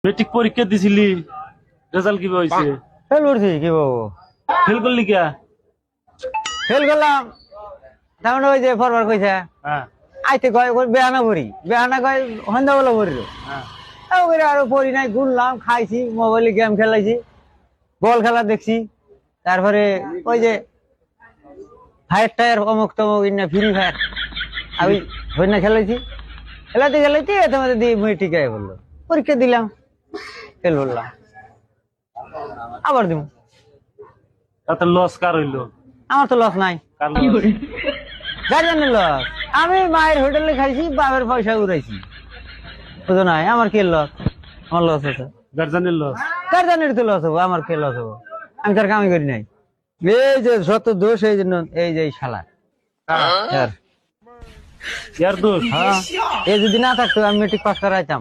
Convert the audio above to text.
Metric পরীক্ষা দিছিলি, result কি হয়েছে? ফেল করছি কি বাবু, ফেল করলি কে? ফেল করলাম। তেমন ওই যে ফরবার কইছে হ্যাঁ আইতে কয় বেহানা ভরি, বেহানা কয় সন্ধ্যাবেলা ভরিল। হ্যাঁ আরো পড়ি নাই, ঘুরলাম, খাইছি, মোবাইলে গেম খেলাইছি, বল খেলা দেখছি। তারপরে ওই যে ফায়ার টায়ার অমুক তমুক ইন্না ফ্রি ফায়ার আমি হইনা খেলাইছি। খেলাতে খেলাইতে তোমাদের দিয়ে মুই ঠিক আছে বললো। পরীক্ষা দিলাম, ফেল বললাম, আবার দিব। তাতে লস কার হইলো? আমার তো লস নাই, কার লস? গার্জেনের লস। আমি মায়ের হোটেলে খাইছি, বাবার পয়সা উড়াইছি, বুঝো নাই? আমার কি লস? আমার লস আছে, গার্জেনের লস। গার্জেনের তো লস হবো, আমার কে লস হবো? আমি তার কামি করি নাই। এই যে যত দোষ এই জন্য, এই যে শালা ইয়ার দোষ। হ্যাঁ, এই যদি না থাকতো আমি মেট্রিক পাস করাইতাম।